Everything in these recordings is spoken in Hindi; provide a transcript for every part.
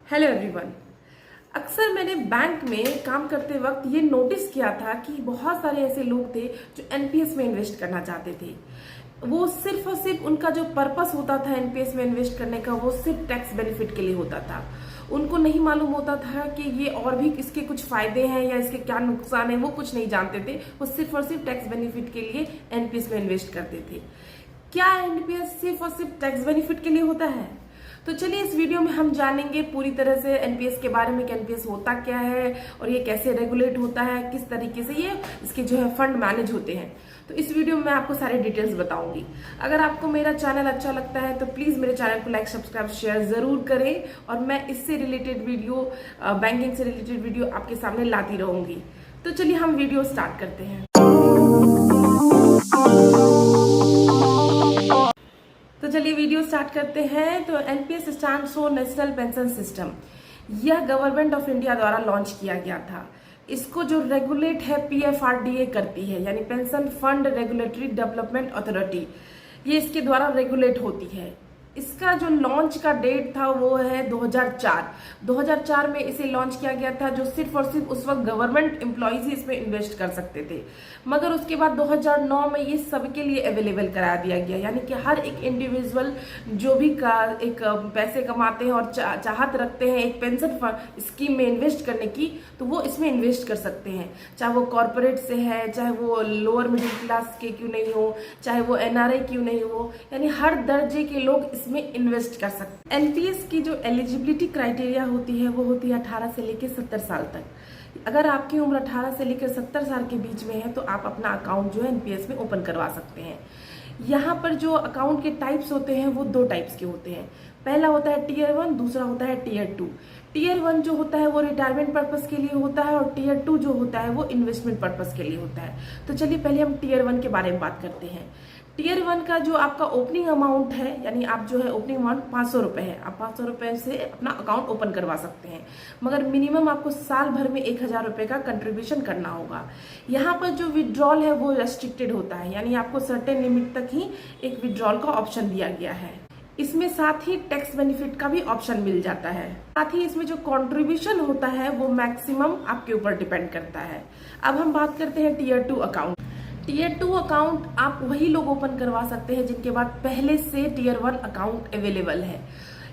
Hello everyone. अक्सर मैंने बैंक में काम करते वक्त ये नोटिस किया था कि बहुत सारे ऐसे लोग थे जो एनपीएस में इन्वेस्ट करना चाहते थे। वो सिर्फ और सिर्फ उनका जो पर्पस होता था एनपीएस में इन्वेस्ट करने का वो सिर्फ टैक्स बेनिफिट के लिए होता था। उनको नहीं मालूम होता था कि ये और भी इसके कुछ फायदे हैं या इसके क्या नुकसान है, वो कुछ नहीं जानते थे। वो सिर्फ और सिर्फ टैक्स बेनिफिट के लिए एनपीएस में इन्वेस्ट करते थे। क्या एनपीएस सिर्फ और सिर्फ टैक्स बेनिफिट के लिए होता है? तो चलिए इस वीडियो में हम जानेंगे पूरी तरह से एनपीएस के बारे में कि एनपीएस होता क्या है और ये कैसे रेगुलेट होता है, किस तरीके से ये इसके जो है फंड मैनेज होते हैं। तो इस वीडियो में मैं आपको सारे डिटेल्स बताऊंगी। अगर आपको मेरा चैनल अच्छा लगता है तो प्लीज मेरे चैनल को लाइक, सब्सक्राइब, शेयर जरूर करें और मैं इससे रिलेटेड वीडियो, बैंकिंग से रिलेटेड वीडियो आपके सामने लाती रहूंगी। तो चलिए हम वीडियो स्टार्ट करते हैं। तो चलिए वीडियो स्टार्ट करते हैं। तो NPS stands for national pension system. यह गवर्नमेंट ऑफ इंडिया द्वारा लॉन्च किया गया था। इसको जो रेगुलेट है पीएफआरडीए करती है, यानी pension fund regulatory development authority. ये इसके द्वारा रेगुलेट होती है। इसका जो लॉन्च का डेट था वो है 2004 में इसे लॉन्च किया गया था, जो सिर्फ और सिर्फ उस वक्त गवर्नमेंट एम्प्लॉइज ही इसमें इन्वेस्ट कर सकते थे। मगर उसके बाद 2009 में ये सबके लिए अवेलेबल करा दिया गया, यानी कि हर एक इंडिविजुअल जो भी एक पैसे कमाते हैं और चाहत रखते हैं एक पेंशन फंड स्कीम में इन्वेस्ट करने की, तो वो इसमें इन्वेस्ट कर सकते हैं। चाहे वो कॉर्पोरेट से है, चाहे वो लोअर मिडिल क्लास के क्यों नहीं हो, चाहे वो एनआरआई क्यों नहीं हो, यानी हर दर्जे के लोग इसमें इन्वेस्ट कर सकते हैं। एनपीएस की जो एलिजिबिलिटी क्राइटेरिया होती है वो होती है 18 से लेकर 70 साल तक। अगर आपकी उम्र 18 से लेकर 70 साल के बीच में है तो आप अपना अकाउंट जो है एनपीएस में ओपन करवा सकते हैं। यहाँ पर जो अकाउंट के टाइप्स होते हैं वो 2 टाइप्स के होते हैं। पहला होता है टीयर 1, दूसरा होता है टीयर 2। टीयर 1 जो होता है वो रिटायरमेंट पर्पस के लिए होता है और टीयर 2 जो होता है वो इन्वेस्टमेंट पर्पस के लिए होता है। तो चलिए पहले हम टीयर 1 के बारे में बात करते हैं। टीयर 1 का जो आपका ओपनिंग अमाउंट है, यानी आप जो है ओपनिंग अमाउंट 500 रुपए है, आप 500 रुपए से अपना अकाउंट ओपन करवा सकते हैं। मगर मिनिमम आपको साल भर में 1000 रुपए का कंट्रीब्यूशन करना होगा। यहाँ पर जो विड्रॉल है वो रेस्ट्रिक्टेड होता है, यानी आपको सर्टेन लिमिट तक ही एक विड्रॉल का ऑप्शन दिया गया है। इसमें साथ ही टैक्स बेनिफिट का भी ऑप्शन मिल जाता है। साथ ही इसमें जो कंट्रीब्यूशन होता है वो मैक्सिमम आपके ऊपर डिपेंड करता है। अब हम बात करते हैं टीयर 2 अकाउंट। टीयर 2 अकाउंट आप वही लोग ओपन करवा सकते हैं जिनके बाद पहले से टीयर 1 अकाउंट अवेलेबल है।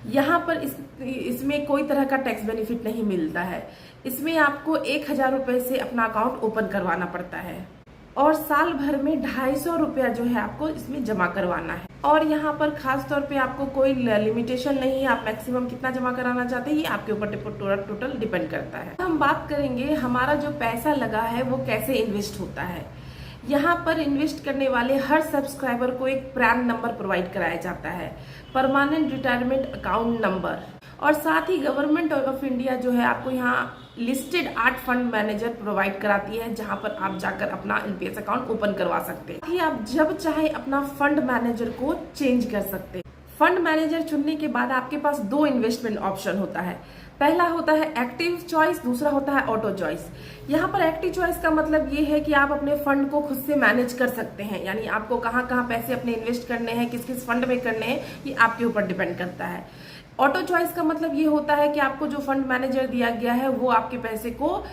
यहाँ पर इसमें कोई तरह का टैक्स बेनिफिट नहीं मिलता है। इसमें आपको 1000 रुपए से अपना अकाउंट ओपन करवाना पड़ता है और साल भर में 250 रुपया जो है आपको इसमें जमा करवाना है। और यहाँ पर खास तौर पे आपको कोई लिमिटेशन नहीं है, आप मैक्सिमम कितना जमा कराना चाहते हैं ये आपके ऊपर टोटल डिपेंड करता है। हम बात करेंगे हमारा जो पैसा लगा है वो कैसे इन्वेस्ट होता है। यहाँ पर इन्वेस्ट करने वाले हर सब्सक्राइबर को एक प्रान नंबर प्रोवाइड कराया जाता है, परमानेंट रिटायरमेंट अकाउंट नंबर। और साथ ही गवर्नमेंट ऑफ इंडिया जो है आपको यहाँ लिस्टेड 8 फंड मैनेजर प्रोवाइड कराती है, जहां पर आप जाकर अपना एनपीएस अकाउंट ओपन करवा सकते हैं। आप जब चाहे अपना फंड मैनेजर को चेंज कर सकते हैं। फंड मैनेजर चुनने के बाद आपके पास 2 इन्वेस्टमेंट ऑप्शन होता है। पहला होता है एक्टिव चॉइस, दूसरा होता है ऑटो चॉइस। यहाँ पर एक्टिव चॉइस का मतलब ये है कि आप अपने फंड को खुद से मैनेज कर सकते हैं, यानी आपको कहाँ कहाँ पैसे अपने इन्वेस्ट करने हैं, किस किस फंड में करने हैं, ये आपके ऊपर डिपेंड करता है। ऑटो चॉइस का मतलब ये होता है कि आपको जो फंड मैनेजर दिया गया है वो आपके पैसे को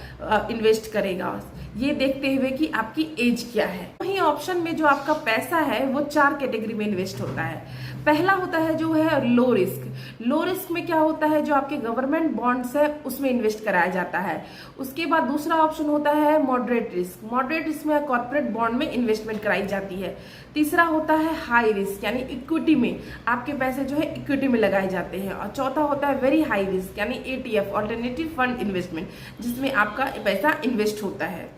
इन्वेस्ट करेगा, ये देखते हुए कि आपकी एज क्या है। वही ऑप्शन में जो आपका पैसा है वो 4 कैटेगरी में इन्वेस्ट होता है। पहला होता है जो है लो रिस्क। लो रिस्क में क्या होता है, जो आपके गवर्नमेंट बॉन्ड्स है उसमें इन्वेस्ट कराया जाता है। उसके बाद दूसरा ऑप्शन होता है मॉडरेट रिस्क। मॉडरेट रिस्क में कॉर्पोरेट बॉन्ड में इन्वेस्टमेंट कराई जाती है। तीसरा होता है हाई रिस्क, यानी इक्विटी में आपके पैसे जो है इक्विटी में लगाए जाते हैं। और चौथा होता है वेरी हाई रिस्क, यानी एटीएफ, ऑल्टरनेटिव फंड इन्वेस्टमेंट, जिसमें आपका पैसा इन्वेस्ट होता है।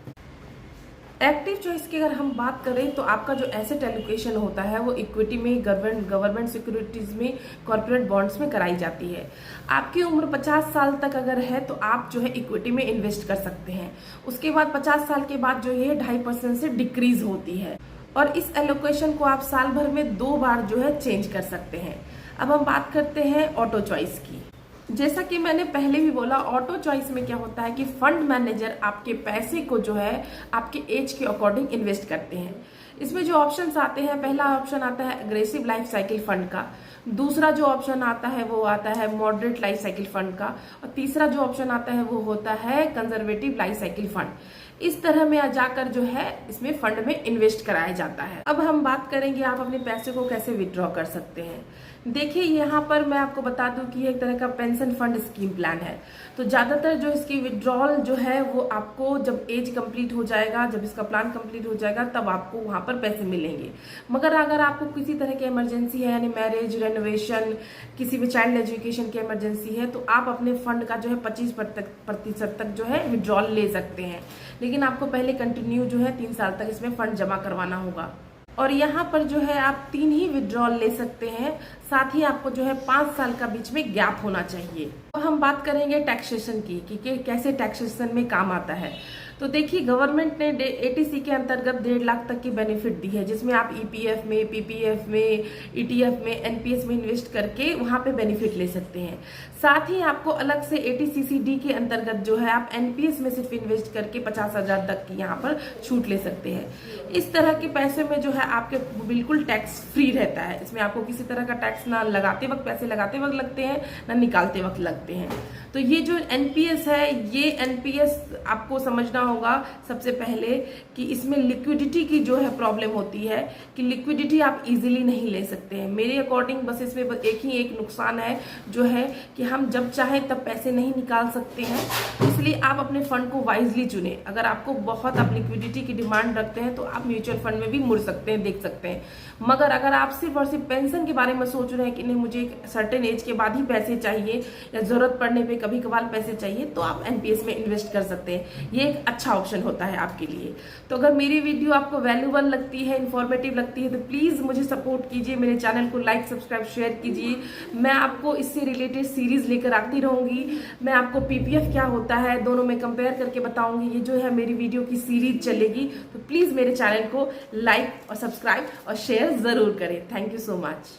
एक्टिव चॉइस की अगर हम बात करें तो आपका जो एसेट एलोकेशन होता है वो इक्विटी में, गवर्नमेंट सिक्योरिटीज में, कॉर्पोरेट बॉन्ड्स में कराई जाती है। आपकी उम्र 50 साल तक अगर है तो आप जो है इक्विटी में इन्वेस्ट कर सकते हैं। उसके बाद 50 साल के बाद जो है 2.5% से डिक्रीज होती है और इस एलोकेशन को आप साल भर में 2 बार जो है चेंज कर सकते हैं। अब हम बात करते हैं ऑटो चॉइस की। जैसा कि मैंने पहले भी बोला, ऑटो चॉइस में क्या होता है कि फंड मैनेजर आपके पैसे को जो है आपके एज के अकॉर्डिंग इन्वेस्ट करते हैं। इसमें जो ऑप्शंस आते हैं, पहला ऑप्शन आता है अग्रेसिव लाइफ साइकिल फंड का, दूसरा जो ऑप्शन आता है वो आता है मॉडरेट लाइफ साइकिल फंड का, और तीसरा जो ऑप्शन आता है वो होता है कंजर्वेटिव लाइफ साइकिल फंड। इस तरह में जाकर जो है इसमें फंड में इन्वेस्ट कराया जाता है। अब हम बात करेंगे आप अपने पैसे को कैसे विड्रॉ कर सकते हैं। देखिए यहाँ पर मैं आपको बता दूं कि एक तरह का पेंशन फंड स्कीम प्लान है। तो ज्यादातर जो इसकी विड्रॉल जो है वो आपको जब एज कंप्लीट हो जाएगा, जब इसका प्लान कंप्लीट हो जाएगा, तब आपको वहां पर पैसे मिलेंगे। मगर अगर आपको किसी तरह की इमरजेंसी है, यानी मैरिज, रेनोवेशन, किसी भी चाइल्ड एजुकेशन की इमरजेंसी है, तो आप अपने फंड का जो है 25% तक जो है विड्रॉल ले सकते हैं। लेकिन आपको पहले कंटिन्यू जो है 3 साल तक इसमें फंड जमा करवाना होगा। और यहाँ पर जो है आप 3 ही विड्रॉल ले सकते हैं, साथ ही आपको जो है 5 साल का बीच में गैप होना चाहिए। अब हम बात करेंगे टैक्सेशन की कि कैसे टैक्सेशन में काम आता है। तो देखिए गवर्नमेंट ने एटीसी के अंतर्गत 1.5 लाख तक की बेनिफिट दी है, जिसमें आप ईपीएफ में, पीपीएफ में, ईटीएफ में, एनपीएस में इन्वेस्ट करके वहां पे बेनिफिट ले सकते हैं। साथ ही आपको अलग से एटीसीसीडी के अंतर्गत जो है आप एनपीएस में सिर्फ इन्वेस्ट करके 50,000 तक की यहाँ पर छूट ले सकते हैं। इस तरह के पैसे में जो है आपके बिल्कुल टैक्स फ्री रहता है। इसमें आपको किसी तरह का टैक्स ना लगाते वक्त, पैसे लगाते वक्त लगते हैं, ना निकालते वक्त लगते हैं। तो ये जो एनपीएस है, ये एनपीएस आपको समझना होगा सबसे पहले कि इसमें लिक्विडिटी की जो है प्रॉब्लम होती है कि लिक्विडिटी आप इजीली नहीं ले सकते हैं। मेरे अकॉर्डिंग बस इसमें एक नुकसान है जो है कि हम जब चाहे तब पैसे नहीं निकाल सकते हैं। इसलिए आप अपने फंड को वाइजली चुने। अगर आपको बहुत आप लिक्विडिटी की डिमांड रखते हैं तो आप म्यूचुअल फंड में भी मुड़ सकते हैं, देख सकते हैं। मगर अगर आप सिर्फ और सिर्फ पेंशन के बारे में सोच रहे हैं कि नहीं मुझे एक सर्टेन एज के बाद ही पैसे चाहिए या जरूरत पड़ने पे कभी कभार पैसे चाहिए, तो आप एनपीएस में इन्वेस्ट कर सकते हैं। ये एक अच्छा ऑप्शन होता है आपके लिए। तो अगर मेरी वीडियो आपको वैल्यूबल लगती है, इन्फॉर्मेटिव लगती है, तो प्लीज मुझे सपोर्ट कीजिए, मेरे चैनल को लाइक, सब्सक्राइब, शेयर कीजिए। मैं आपको इससे रिलेटेड सीरीज लेकर आती रहूंगी। मैं आपको पीपीएफ क्या होता है दोनों में कंपेयर करके बताऊंगी। ये जो है मेरी वीडियो की सीरीज चलेगी, तो प्लीज मेरे चैनल को लाइक और सब्सक्राइब और शेयर जरूर करें। Thank you so much.